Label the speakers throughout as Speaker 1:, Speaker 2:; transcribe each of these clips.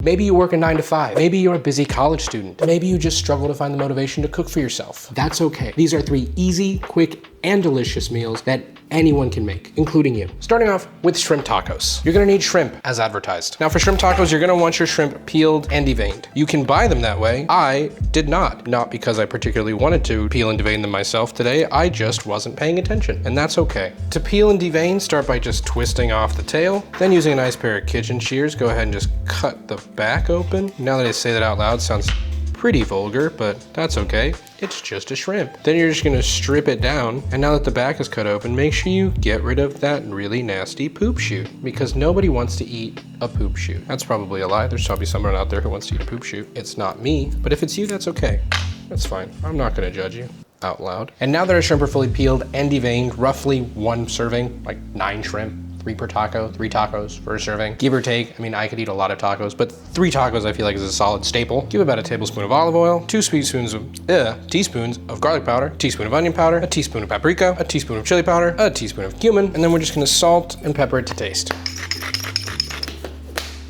Speaker 1: Maybe you work a 9 to 5. Maybe you're a busy college student. Maybe you just struggle to find the motivation to cook for yourself. That's okay. These are 3 easy, quick, and delicious meals that anyone can make, including you. Starting off with shrimp tacos. You're gonna need shrimp as advertised. Now for shrimp tacos, you're gonna want your shrimp peeled and deveined. You can buy them that way. I did not because I particularly wanted to peel and devein them myself today. I just wasn't paying attention, and that's okay. To peel and devein, start by just twisting off the tail. Then using a nice pair of kitchen shears, go ahead and just cut the back open. Now that I say that out loud, sounds pretty vulgar, but that's okay. It's just a shrimp. Then you're just gonna strip it down, and now that the back is cut open, make sure you get rid of that really nasty poop shoot, because nobody wants to eat a poop shoot. That's probably a lie. There's probably someone out there who wants to eat a poop shoot. It's not me, but if it's you, that's okay. That's fine. I'm not gonna judge you out loud. And now that our shrimp are fully peeled and deveined, roughly 1 serving, like 9 shrimp, 3 per taco, 3 tacos for a serving, give or take. I mean, I could eat a lot of tacos, but 3 tacos I feel like is a solid staple. Give about a tablespoon of olive oil, 2 teaspoons of garlic powder, a teaspoon of onion powder, a teaspoon of paprika, a teaspoon of chili powder, a teaspoon of cumin, and then we're just gonna salt and pepper it to taste.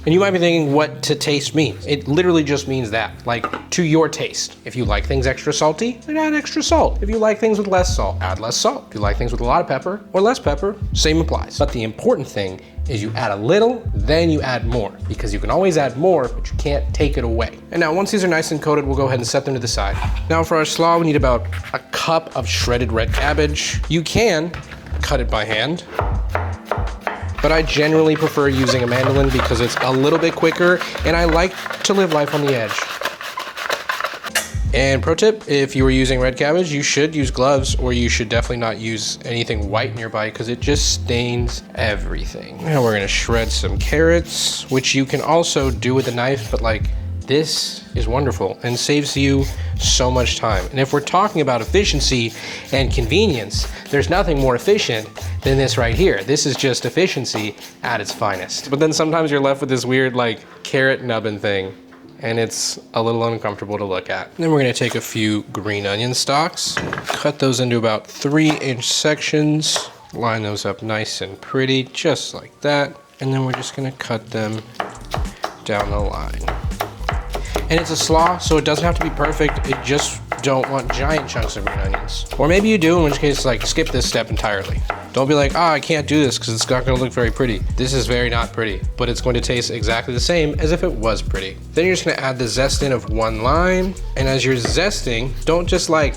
Speaker 1: And you might be thinking what to taste means. It literally just means that, like, to your taste. If you like things extra salty, then add extra salt. If you like things with less salt, add less salt. If you like things with a lot of pepper or less pepper, same applies. But the important thing is you add a little, then you add more, because you can always add more, but you can't take it away. And now once these are nice and coated, we'll go ahead and set them to the side. Now for our slaw, we need about a cup of shredded red cabbage. You can cut it by hand, but I generally prefer using a mandolin because it's a little bit quicker, and I like to live life on the edge. And pro tip, if you were using red cabbage, you should use gloves, or you should definitely not use anything white nearby because it just stains everything. Now we're gonna shred some carrots, which you can also do with a knife, but like, this is wonderful and saves you so much time. And if we're talking about efficiency and convenience, there's nothing more efficient than this right here. This is just efficiency at its finest. But then sometimes you're left with this weird like carrot nubbin thing, and it's a little uncomfortable to look at. Then we're gonna take a few green onion stalks, cut those into about 3-inch sections, line those up nice and pretty, just like that. And then we're just gonna cut them down the line. And it's a slaw, so it doesn't have to be perfect. It just don't want giant chunks of green onions. Or maybe you do, in which case, like, skip this step entirely. Don't be like, I can't do this because it's not gonna look very pretty. This is very not pretty, but it's going to taste exactly the same as if it was pretty. Then you're just gonna add the zest in of 1 lime. And as you're zesting, don't just like,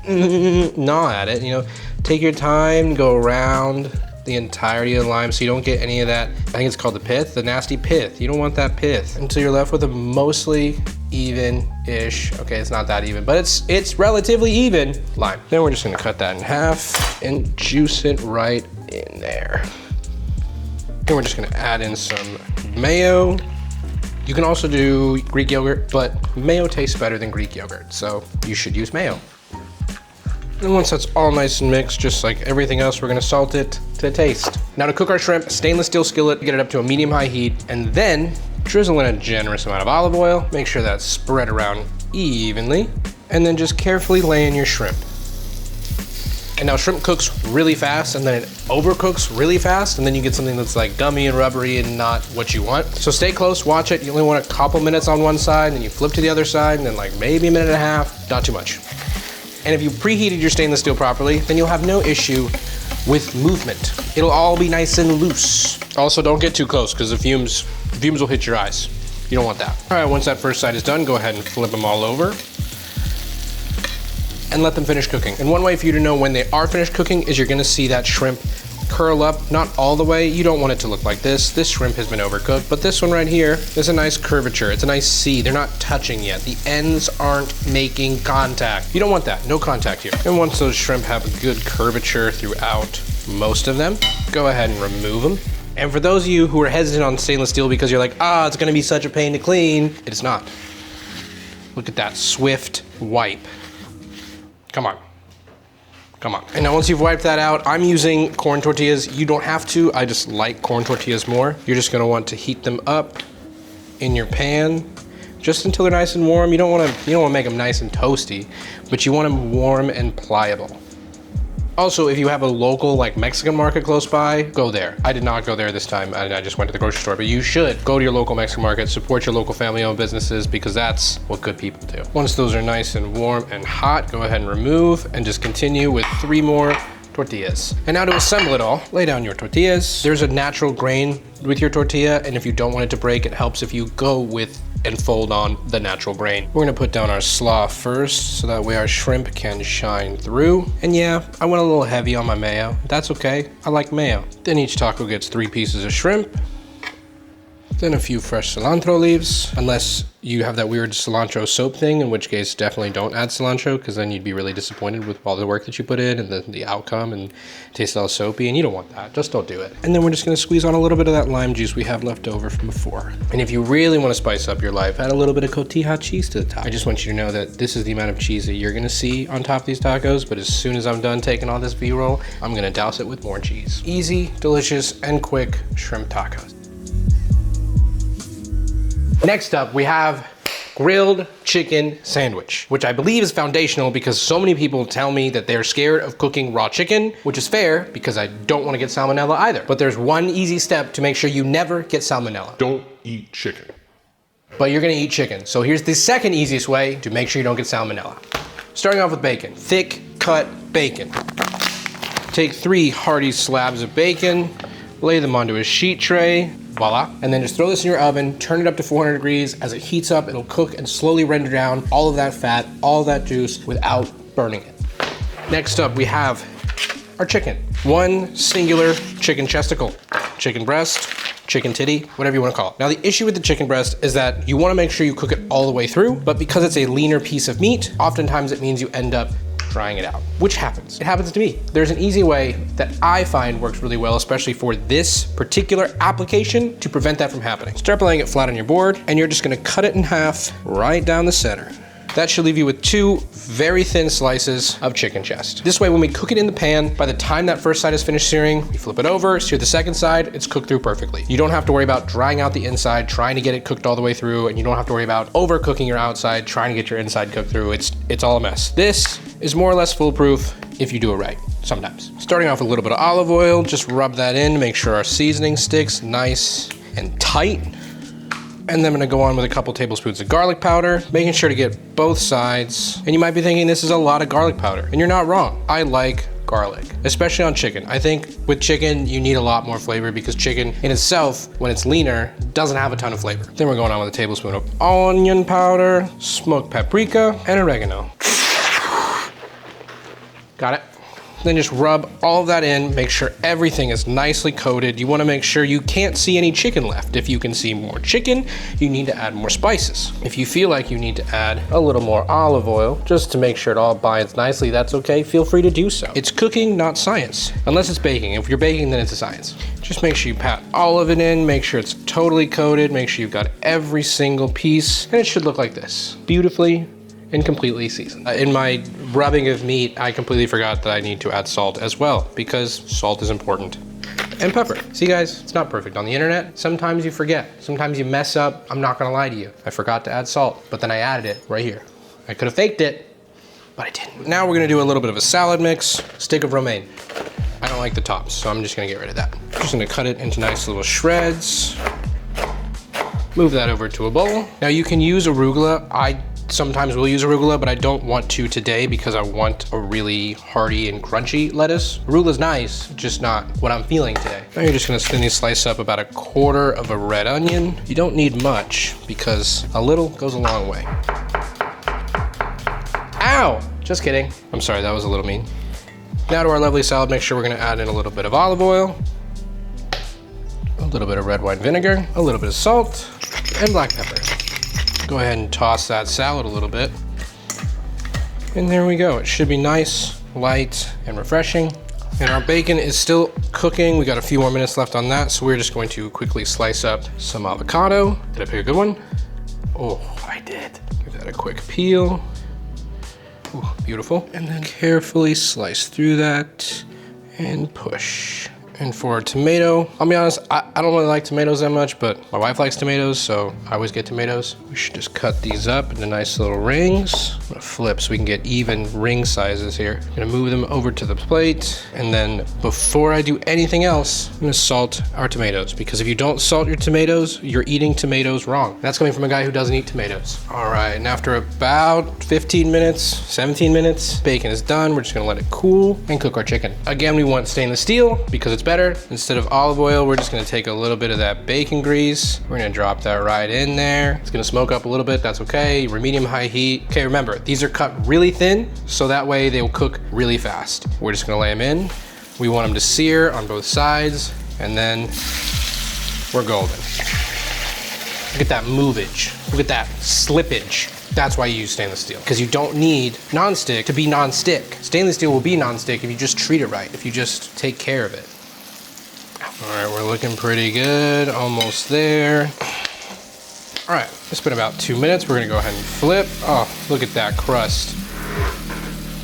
Speaker 1: gnaw at it, you know, take your time, go around the entirety of the lime so you don't get any of that, I think it's called the pith, the nasty pith. You don't want that pith until you're left with a mostly even-ish, okay, it's not that even, but it's relatively even lime. Then we're just gonna cut that in half and juice it right in there. Then we're just gonna add in some mayo. You can also do Greek yogurt, but mayo tastes better than Greek yogurt, so you should use mayo. And once that's all nice and mixed, just like everything else, we're gonna salt it to taste. Now to cook our shrimp, stainless steel skillet, get it up to a medium-high heat, and then drizzle in a generous amount of olive oil. Make sure that's spread around evenly, and then just carefully lay in your shrimp. And now shrimp cooks really fast, and then it overcooks really fast, and then you get something that's like gummy and rubbery and not what you want. So stay close, watch it. You only want a couple minutes on one side, and then you flip to the other side, and then like maybe a minute and a half, not too much. And if you preheated your stainless steel properly, then you'll have no issue with movement. It'll all be nice and loose. Also, don't get too close because the fumes will hit your eyes. You don't want that. All right, once that first side is done, go ahead and flip them all over and let them finish cooking. And one way for you to know when they are finished cooking is you're gonna see that shrimp curl up, not all the way. You don't want it to look like this. This shrimp has been overcooked, but this one right here is a nice curvature. It's a nice C. They're not touching yet. The ends aren't making contact. You don't want that. No contact here. And once those shrimp have a good curvature throughout most of them, go ahead and remove them. And for those of you who are hesitant on stainless steel because you're like, it's gonna be such a pain to clean, it is not. Look at that swift wipe. Come on. Come on. And now once you've wiped that out, I'm using corn tortillas. You don't have to, I just like corn tortillas more. You're just gonna want to heat them up in your pan just until they're nice and warm. You don't wanna make them nice and toasty, but you want them warm and pliable. Also, if you have a local like Mexican market close by, go there. I did not go there this time. I just went to the grocery store, but you should go to your local Mexican market, support your local family-owned businesses because that's what good people do. Once those are nice and warm and hot, go ahead and remove and just continue with 3 more tortillas. And now to assemble it all, lay down your tortillas. There's a natural grain with your tortilla, and if you don't want it to break, it helps if you go with and fold on the natural grain. We're gonna put down our slaw first, so that way our shrimp can shine through. And yeah, I went a little heavy on my mayo. That's okay, I like mayo. Then each taco gets 3 pieces of shrimp, then a few fresh cilantro leaves, unless you have that weird cilantro soap thing, in which case definitely don't add cilantro, because then you'd be really disappointed with all the work that you put in and the outcome and taste all soapy, and you don't want that. Just don't do it. And then we're just gonna squeeze on a little bit of that lime juice we have left over from before. And if you really want to spice up your life, add a little bit of cotija cheese to the top. I just want you to know that this is the amount of cheese that you're gonna see on top of these tacos, but as soon as I'm done taking all this B-roll, I'm gonna douse it with more cheese. Easy, delicious, and quick shrimp tacos. Next up, we have grilled chicken sandwich, which I believe is foundational because so many people tell me that they're scared of cooking raw chicken, which is fair because I don't want to get salmonella either. But there's one easy step to make sure you never get salmonella.
Speaker 2: Don't eat chicken.
Speaker 1: But you're gonna eat chicken. So here's the second easiest way to make sure you don't get salmonella. Starting off with bacon, thick cut bacon. Take 3 hearty slabs of bacon, lay them onto a sheet tray, voila. And then just throw this in your oven, turn it up to 400 degrees. As it heats up, it'll cook and slowly render down all of that fat, all of that juice without burning it. Next up, we have our chicken. 1 singular chicken chesticle, chicken breast, chicken titty, whatever you want to call it. Now the issue with the chicken breast is that you want to make sure you cook it all the way through, but because it's a leaner piece of meat, oftentimes it means you end up drying it out, which happens. It happens to me. There's an easy way that I find works really well, especially for this particular application, to prevent that from happening. Start laying it flat on your board, and you're just gonna cut it in half right down the center. That should leave you with 2 very thin slices of chicken chest. This way, when we cook it in the pan, by the time that first side is finished searing, you flip it over, sear the second side, it's cooked through perfectly. You don't have to worry about drying out the inside, trying to get it cooked all the way through, and you don't have to worry about overcooking your outside, trying to get your inside cooked through. It's all a mess. This is more or less foolproof if you do it right, sometimes. Starting off with a little bit of olive oil, just rub that in to make sure our seasoning sticks nice and tight. And then I'm gonna go on with a couple tablespoons of garlic powder, making sure to get both sides. And you might be thinking this is a lot of garlic powder, and you're not wrong. I like garlic, especially on chicken. I think with chicken, you need a lot more flavor because chicken in itself, when it's leaner, doesn't have a ton of flavor. Then we're going on with a tablespoon of onion powder, smoked paprika, and oregano. Got it? Then just rub all of that in, make sure everything is nicely coated. You wanna make sure you can't see any chicken left. If you can see more chicken, you need to add more spices. If you feel like you need to add a little more olive oil, just to make sure it all binds nicely, that's okay, feel free to do so. It's cooking, not science. Unless it's baking. If you're baking, then it's a science. Just make sure you pat all of it in, make sure it's totally coated, make sure you've got every single piece, and it should look like this. Beautifully and completely seasoned. In my rubbing of meat, I completely forgot that I need to add salt as well, because salt is important. And pepper. See guys, it's not perfect on the internet. Sometimes you forget, sometimes you mess up. I'm not gonna lie to you. I forgot to add salt, but then I added it right here. I could have faked it, but I didn't. Now we're gonna do a little bit of a salad mix, stick of romaine. I don't like the tops, so I'm just gonna get rid of that. Just gonna cut it into nice little shreds. Move that over to a bowl. Now you can use arugula. I sometimes will use arugula, but I don't want to today because I want a really hearty and crunchy lettuce. Arugula's nice, just not what I'm feeling today. Now you're just gonna thinly slice up about 1/4 of a red onion. You don't need much because a little goes a long way. Ow! Just kidding. I'm sorry, that was a little mean. Now to our lovely salad mixture, we're gonna add in a little bit of olive oil, a little bit of red wine vinegar, a little bit of salt, and black pepper. Go ahead and toss that salad a little bit. And there we go. It should be nice, light, and refreshing. And our bacon is still cooking. We got a few more minutes left on that, so we're just going to quickly slice up some avocado. Did I pick a good one? Oh, I did. Give that a quick peel. Ooh, beautiful. And then carefully slice through that and push. And for a tomato, I'll be honest, I don't really like tomatoes that much, but my wife likes tomatoes, so I always get tomatoes. We should just cut these up into nice little rings. I'm gonna flip so we can get even ring sizes here. I'm gonna move them over to the plate, and then before I do anything else, I'm gonna salt our tomatoes, because if you don't salt your tomatoes, you're eating tomatoes wrong. That's coming from a guy who doesn't eat tomatoes. All right, and after about 15 minutes, 17 minutes, bacon is done. We're just gonna let it cool and cook our chicken. Again, we want stainless steel because it's better. Instead of olive oil, we're just gonna take a little bit of that bacon grease. We're gonna drop that right in there. It's gonna smoke up a little bit, that's okay. We're medium-high heat. Okay, remember, these are cut really thin, so that way they will cook really fast. We're just gonna lay them in. We want them to sear on both sides, and then we're golden. Look at that movage. Look at that slippage. That's why you use stainless steel, because you don't need nonstick to be nonstick. Stainless steel will be nonstick if you just treat it right, if you just take care of it. All right, we're looking pretty good, almost there. All right, it's been about 2 minutes. We're gonna go ahead and flip. Oh, look at that crust.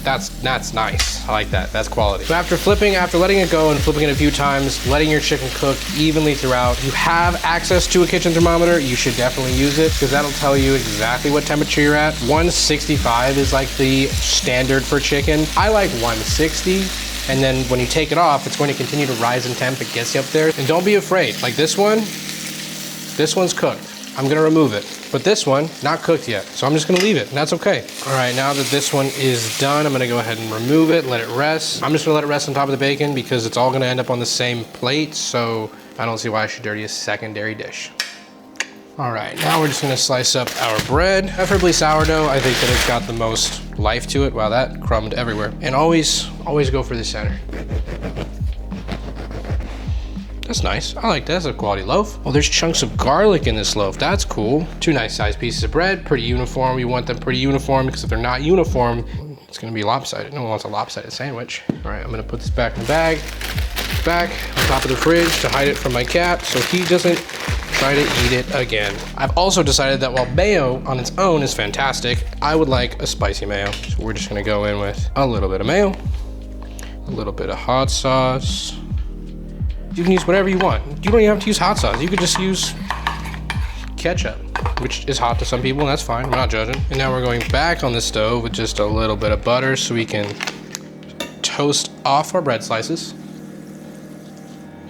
Speaker 1: That's nice. I like that. That's quality. So after flipping, after letting it go and flipping it a few times, letting your chicken cook evenly throughout, you have access to a kitchen thermometer. You should definitely use it, because that'll tell you exactly what temperature you're at. 165 is like the standard for chicken. I like 160. And then when you take it off, it's going to continue to rise in temp. It gets you up there. And don't be afraid. Like this one's cooked. I'm gonna remove it. But this one, not cooked yet. So I'm just gonna leave it, and that's okay. All right, now that this one is done, I'm gonna go ahead and remove it, let it rest. I'm just gonna let it rest on top of the bacon because it's all gonna end up on the same plate, so I don't see why I should dirty a secondary dish. All right, now we're just gonna slice up our bread. Preferably sourdough. I think that it's got the most life to it. Wow, that crumbed everywhere. And always go for the center. That's nice. I like that. That's a quality loaf. Oh, there's chunks of garlic in this loaf. That's cool. 2 nice sized pieces of bread, pretty uniform. We want them pretty uniform, because if they're not uniform, it's gonna be lopsided. No one wants a lopsided sandwich. All right, I'm gonna put this back in the bag. Back on top of the fridge to hide it from my cat so he doesn't try to eat it again. I've also decided that while mayo on its own is fantastic, I would like a spicy mayo. So we're just gonna go in with a little bit of mayo, a little bit of hot sauce. You can use whatever you want. You don't even have to use hot sauce. You could just use ketchup, which is hot to some people, and that's fine. I'm not judging. And now we're going back on the stove with just a little bit of butter so we can toast off our bread slices.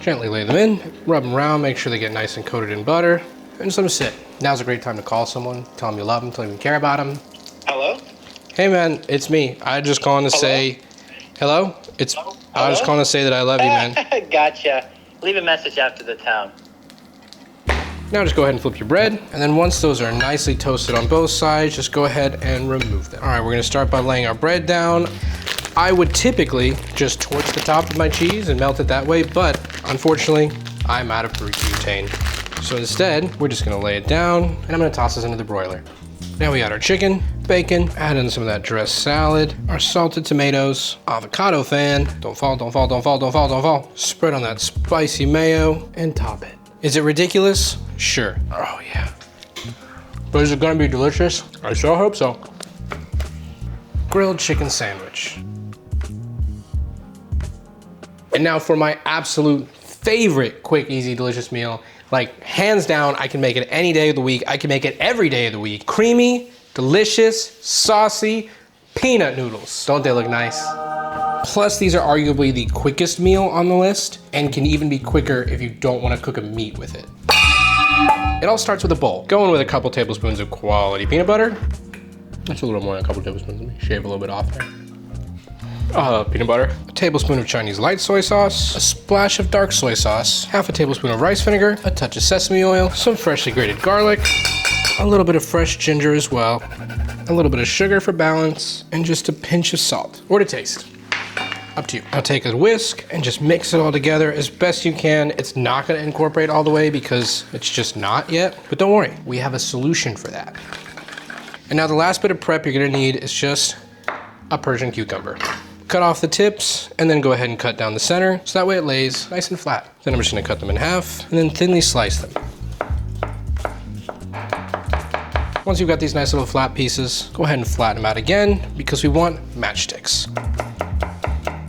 Speaker 1: Gently lay them in, rub them around, make sure they get nice and coated in butter, and just let them sit. Now's a great time to call someone, tell them you love them, tell them you care about them.
Speaker 2: Hello?
Speaker 1: Hey man, it's me. I just calling to say, hello? I was calling to say that I love you, man.
Speaker 2: Gotcha. Leave a message after the tone.
Speaker 1: Now just go ahead and flip your bread, and then once those are nicely toasted on both sides, just go ahead and remove them. All right, we're gonna start by laying our bread down. I would typically just torch the top of my cheese and melt it that way, but unfortunately, I'm out of butane. So instead, we're just gonna lay it down, and I'm gonna toss this into the broiler. Now we add our chicken, bacon, add in some of that dressed salad, our salted tomatoes, avocado fan, don't fall, don't fall, don't fall, don't fall, don't fall. Spread on that spicy mayo and top it. Is it ridiculous? Sure. Oh yeah. But is it gonna be delicious? I sure hope so. Grilled chicken sandwich. And now for my absolute favorite quick, easy, delicious meal. Like hands down, I can make it any day of the week. I can make it every day of the week. Creamy, delicious, saucy peanut noodles. Don't they look nice? Plus, these are arguably the quickest meal on the list and can even be quicker if you don't want to cook a meat with it. It all starts with a bowl. Go in with a couple tablespoons of quality peanut butter. That's a little more than a couple tablespoons. Let me shave a little bit off there. Peanut butter, a tablespoon of Chinese light soy sauce, a splash of dark soy sauce, half a tablespoon of rice vinegar, a touch of sesame oil, some freshly grated garlic, a little bit of fresh ginger as well, a little bit of sugar for balance, and just a pinch of salt, or to taste. Up to you. Now take a whisk and just mix it all together as best you can. It's not gonna incorporate all the way because it's just not yet, but don't worry, we have a solution for that. And now the last bit of prep you're gonna need is just a Persian cucumber. Cut off the tips and then go ahead and cut down the center so that way it lays nice and flat. Then I'm just gonna cut them in half and then thinly slice them. Once you've got these nice little flat pieces, go ahead and flatten them out again because we want matchsticks.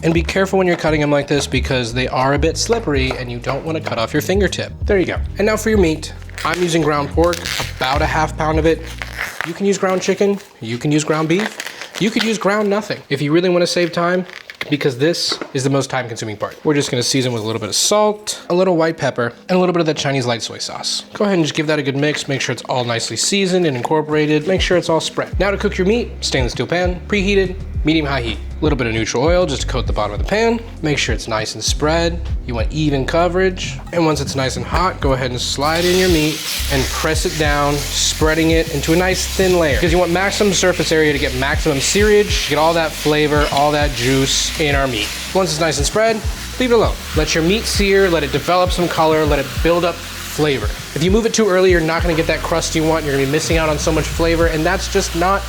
Speaker 1: And be careful when you're cutting them like this because they are a bit slippery and you don't want to cut off your fingertip. There you go. And now for your meat. I'm using ground pork, about a ½ pound of it. You can use ground chicken, you can use ground beef, you could use ground nothing. If you really want to save time, because this is the most time-consuming part. We're just gonna season with a little bit of salt, a little white pepper, and a little bit of that Chinese light soy sauce. Go ahead and just give that a good mix, make sure it's all nicely seasoned and incorporated, make sure it's all spread. Now to cook your meat, stainless steel pan, preheated, medium-high heat. A little bit of neutral oil just to coat the bottom of the pan. Make sure it's nice and spread. You want even coverage. And once it's nice and hot, go ahead and slide in your meat and press it down, spreading it into a nice thin layer. Because you want maximum surface area to get maximum searage, get all that flavor, all that juice in our meat. Once it's nice and spread, leave it alone. Let your meat sear, let it develop some color, let it build up flavor. If you move it too early, you're not gonna get that crust you want. You're gonna be missing out on so much flavor, and that's just not,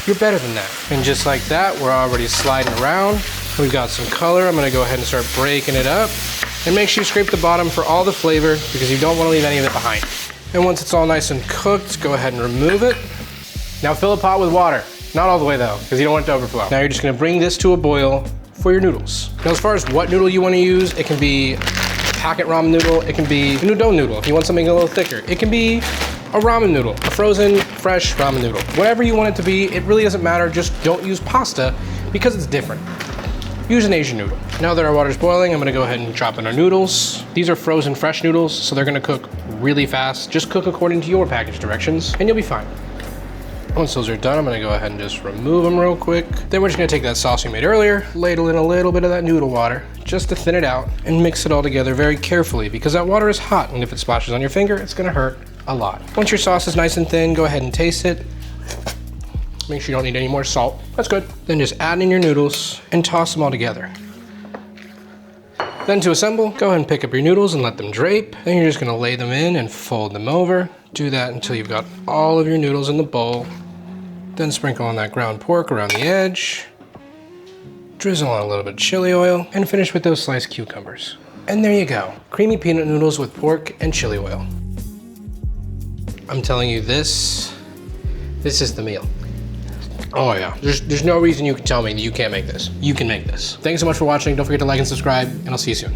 Speaker 1: you're better than that. And just like that, we're already sliding around. We've got some color. I'm gonna go ahead and start breaking it up. And make sure you scrape the bottom for all the flavor because you don't wanna leave any of it behind. And once it's all nice and cooked, go ahead and remove it. Now fill a pot with water. Not all the way though, because you don't want it to overflow. Now you're just gonna bring this to a boil for your noodles. Now as far as what noodle you wanna use, it can be a packet ramen noodle, it can be a udon noodle if you want something a little thicker. It can be a ramen noodle, a frozen, fresh ramen noodle. Whatever you want it to be, it really doesn't matter, just don't use pasta because it's different. Use an Asian noodle. Now that our water's boiling, I'm gonna go ahead and drop in our noodles. These are frozen fresh noodles, so they're gonna cook really fast. Just cook according to your package directions, and you'll be fine. Once those are done, I'm gonna go ahead and just remove them real quick. Then we're just gonna take that sauce we made earlier, ladle in a little bit of that noodle water, just to thin it out, and mix it all together very carefully because that water is hot, and if it splashes on your finger, it's gonna hurt a lot. Once your sauce is nice and thin, go ahead and taste it. Make sure you don't need any more salt. That's good. Then just add in your noodles and toss them all together. Then to assemble, go ahead and pick up your noodles and let them drape. Then you're just gonna lay them in and fold them over. Do that until you've got all of your noodles in the bowl. Then sprinkle on that ground pork around the edge. Drizzle on a little bit of chili oil and finish with those sliced cucumbers. And there you go, creamy peanut noodles with pork and chili oil. I'm telling you, this is the meal. Oh yeah, there's no reason you can tell me that you can't make this. You can make this. Thanks so much for watching. Don't forget to like and subscribe, and I'll see you soon.